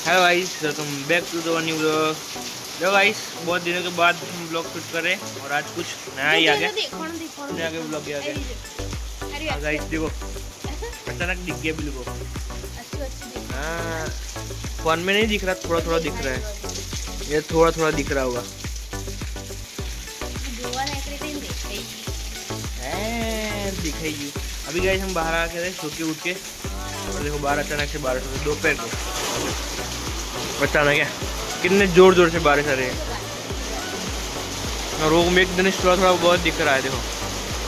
Hello guys, welcome back to the new blog. जो guys, बहुत दिनों के बाद हम ब्लॉग शूट कर रहे हैं और आज कुछ नया ही आ गया। आगे ब्लॉग भी आ गया। हाँ गाइस देखो, अचानक दिख गया बिल्कुल। हाँ, फोन में नहीं दिख रहा, थोड़ा थोड़ा दिख रहा है। ये थोड़ा थोड़ा दिख रहा होगा। दिखेगी। अभी गाइस हम बाहर आ गए सो के उठ के, और देखो बाहर अचानक से बारिश हो रही दोपहर को। अचानक क्या, कितने जोर जोर से बारिश आ रही है। और वो में एक दिन थोड़ा थोड़ा बहुत दिख रहा है। देखो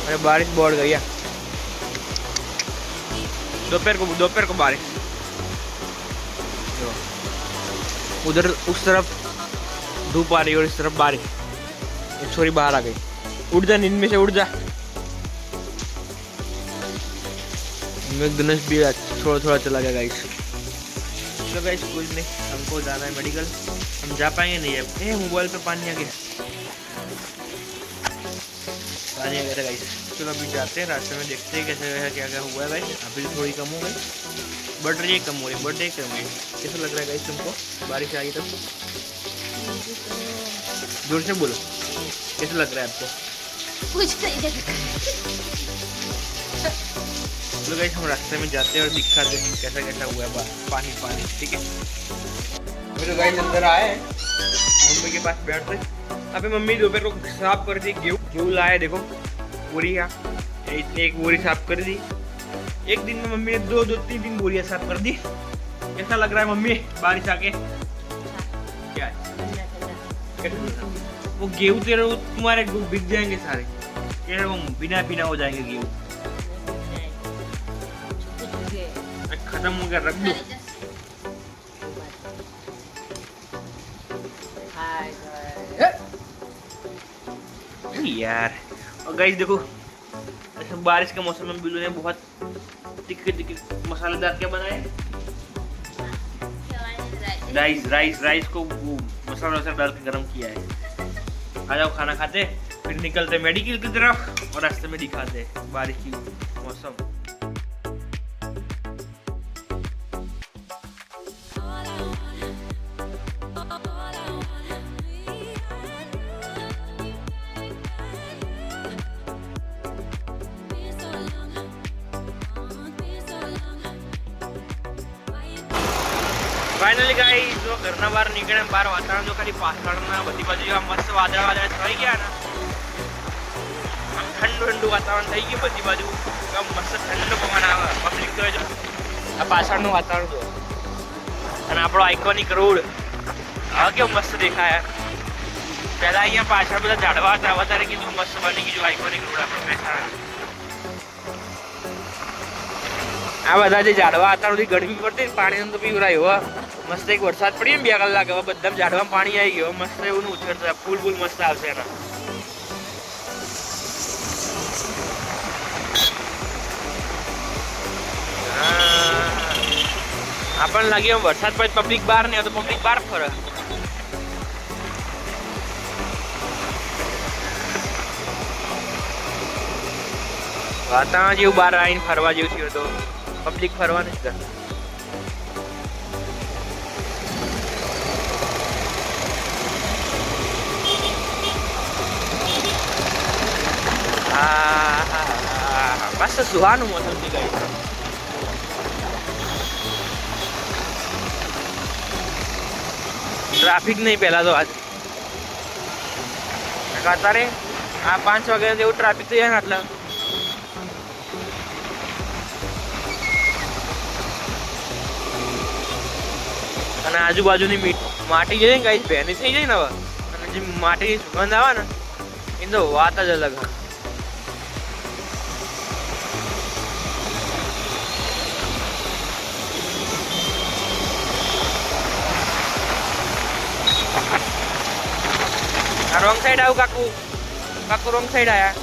अरे बारिश बढ़ गई है। दोपहर को बारिश। उधर उस तरफ धूप आ रही है और इस तरफ बारिश। एक छोरी बाहर आ गई। उठ जा नींद में से, उठ जा। गणेश भी थोड़ा थोड़ा चला गया गाइस। चलो गाइस कुछ नहीं, हमको जाना है मेडिकल। हम जा पाएंगे नहीं है। मोबाइल पे पानी आ गया, पानी आ गया था गाइस। चलो अभी जाते हैं, रास्ते में देखते हैं कैसे क्या क्या हुआ है गाइस। अभी थोड़ी कम हो गई, बढ़ रही है, कम हो रही है, बढ़ रही है, कम है। कैसा लग रहा है गाइस तुमको? बारिश आ गई तब जोर से बोलो, कैसा लग रहा है आपको? कुछ नहीं। तो गाइस हम रास्ते में जाते हैं और दिखाते हैं कैसा कैसा हुआ है पानी पानी। ठीक है, तो गाइस अंदर आए, मम्मी के पास बैठ रहे। अबे मम्मी दोपहर को साफ कर दी, गेहूं लाए। देखो बोरिया, इतनी एक बोरी साफ कर दी। एक दिन में मम्मी ने दो तीन दिन बोरियां साफ कर दी। कैसा लग रहा है मम्मी बारिश आके? क्या वो गेहूं तेरे तुम्हारे बिक जाएंगे सारे, तेरे वो बिना बिना हो जाएंगे गेहूं। खत्म हो गया, रख दो। यार और गाइस देखो, बारिश के मौसम में बिल्लू ने बहुत तीखे तीखे मसालेदार क्या बनाए, राइस को मसाला डाल के गरम किया है। आ जाओ खाना खाते, फिर निकलते मेडिकल की तरफ और रास्ते में दिखाते बारिश की मौसम। फाइनली गाइस जो घरना बार निकळे, बार वातावरण जो खाली पासळना बધી बाजू मस्त वादळ वादळ થઈ ગયા ને, આમ ઠંડુ વાતાવરણ થઈ ગયું બધી બાજુ। મસ્ત ઠંડો પવન આવે। પબ્લિક તો જો આ પાછળનું વાતાવરણ જો, અને આપણો આઇકોનિક રોડ આ કેવો મસ્ત દેખાય। પહેલા અહીંયા પાછળ બધા ઝાડવા હતા, વધારે કીધું મસ્ત બની ગયું આઇકોનિક રોડ આપણો મહેસાણા। આ બધા જે ઝાડવા હતા, ગરમી પડતી પાણીનું તો પીવરાયું। મસ્ત એક વરસાદ પડી ને 2 કલાક, હવે બધા ઝાડવામાં પાણી આવી ગયો। મસ્ત એવું ઉછળતા ફૂલ મસ્ત આવશે એના। આપણને લાગે વરસાદ પછી પબ્લિક બહાર નહીં, તો પબ્લિક બહાર ફરે। વાતાવરણ જેવું બહાર આવીને ફરવા જેવું થયું તો પબ્લિક ફરવાની જ। મસ્ત સુહાનું મોસમ થઈ ગયું। ટ્રાફિક નહીં પહેલા તો, આજ અત્યારે આ 5 વાગ્યા જેવું ટ્રાફિક થઈ જાય ને એટલે। અને આજુબાજુની માટી છે ને ગાઈસ ભેની થઈ જાય ને હવે, અને જે માટીની સુગંધ આવે ને એની તો વાત જ અલગ છે। રોંગ સાઈડ આવું કાકુ રોંગ સાઈડ આયા,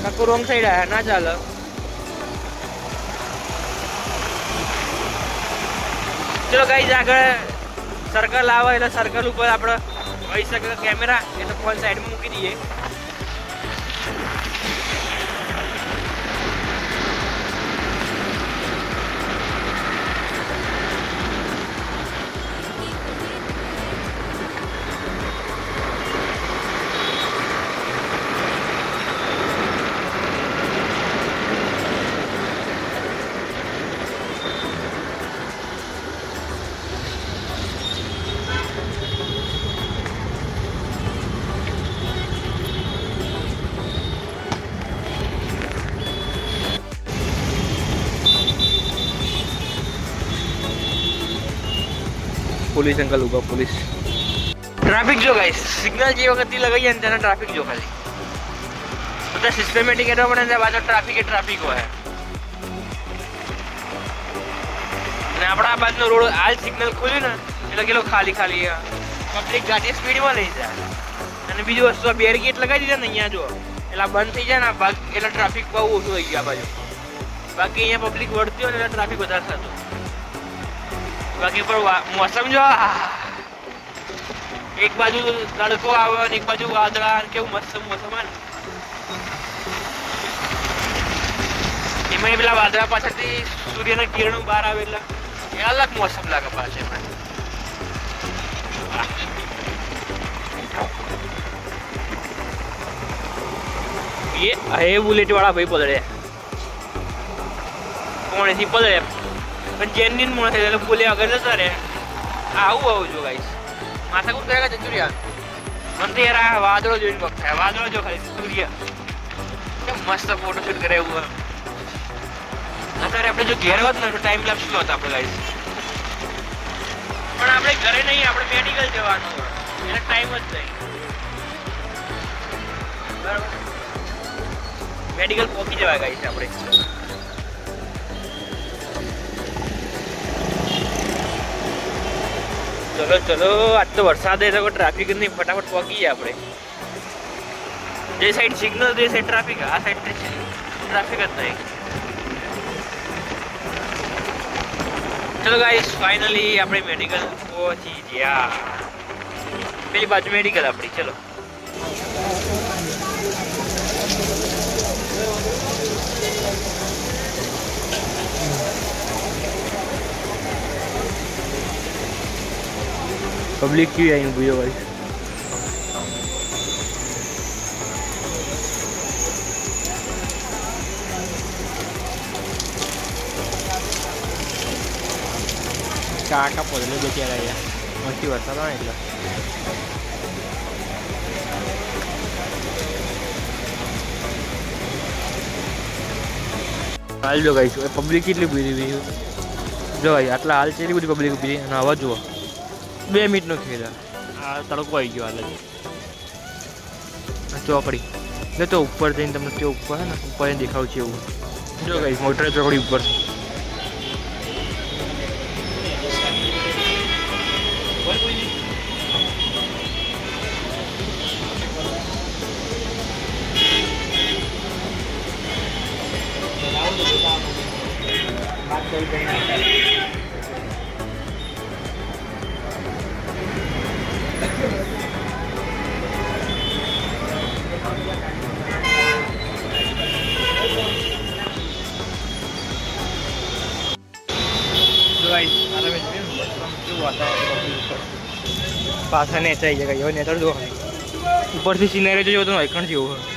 કાકુ રોંગ સાઈડ આયા, ના ચાલે। ચલો ગાઈસ આગળ સર્કલ આવે એટલે સર્કલ ઉપર આપણે હોઈ શકે કેમેરા, એટલે ફોન સાઈડમાં મૂકી દઈએ। પોલીસ અંકલ ઊભા પોલીસ. ટ્રાફિક જો ગાઈસ, સિગ્નલ જે વખતથી લગાવીએ ને તેના ટ્રાફિક જો ખાલી બધા સિસ્ટમેટિક એટલા પડે ને પાછળ ટ્રાફિક હોય. અને આપણા આ બાજુનો રોડ હાલ સિગ્નલ ખોલ્યું ને એટલે કેટલો ખાલી પબ્લિક ગાડી સ્પીડમાં લઈ જાય. અને બીજી વસ્તુ બેરીકેડ લગાવી દીધા ને અહીંયા જો એટલે બંધ થઈ જાય ને ભાગ એટલે ટ્રાફિક બહુ ઓછું થઈ ગયું આ બાજુ. બાકી અહીંયા પબ્લિક વળતી હોય ને એટલે ટ્રાફિક વધારે થતું. બાકી પણ મોસમ જો એક બાજુ તડકો આવે ને એક બાજુ વાદળા, કેવું મસ્ત મોસમ આવે ને. એમાં પેલા વાદળા પાછળથી સૂર્યના કિરણો બહાર આવે એટલે એ અલગ મોસમ લાગે પાછળ એમાં. એ બુલેટ વાળા ભાઈ પલળે કોણેથી પલળે પણ જેન્યુન મોણ થાય એટલે બોલે આગળ જતા રહે. આવું જો ગાઈસ માથાકૂટ કર્યા જતું રહ્યા. મને તો યાર આ વાદળો જોઈને વખત થાય. વાદળો જો ખાલી સૂર્ય કેમ મસ્ત ફોટોશૂટ કરે એવું. અત્યારે આપણે જો ઘેર હોત ને તો ટાઈમ લેપ્સ શું હોત આપણે ગાઈસ. પણ આપણે ઘરે નહીં, આપણે મેડિકલ જવાનું એટલે ટાઈમ જ નહીં. બરાબર, મેડિકલ પહોંચી જવાય ગાઈસ આપણે. ચલો આજ તો વરસાદ છે તો ટ્રાફિક જ નહીં, ફટાફટ પહોંચી જાય આપણે. જે સાઈડ સિગ્નલ તે સાઈડ ટ્રાફિક, આ સાઈડ ટ્રાફિક જ નહીં. ચલો ગાઈસ ફાઇનલી આપણે મેડિકલ પહોંચી ગયા. પેલી બાજુ મેડિકલ આપણી. ચલો પબ્લિક ક્યુ આવીને ભૂયો ભાઈ. કાકા પોદલે બેઠ્યા રહ્યા મસ્તી વરસાદ આવે એટલે. હાલ જો ગાઈશ પબ્લિક કેટલી ઉભી રહી જો ભાઈ. આટલા હાલ છે એટલી બધી પબ્લિક ઉભી રહી. અને આવા જુઓ 2 મિનિટનો ખેલ. આ તડકો આવી ગયો હાલ જ ચોકડી. જો તો ઉપર જઈને તમને તે ઉપર હે ને ઉપર દેખાવ છે એવું. જો ગાઈશ મોટર ચોકડી ઉપર પાછા નેચાઈ જાય. હવે નેચર જો ઉપરથી સિનેરી જો તો આઈકણ જેવું હોય.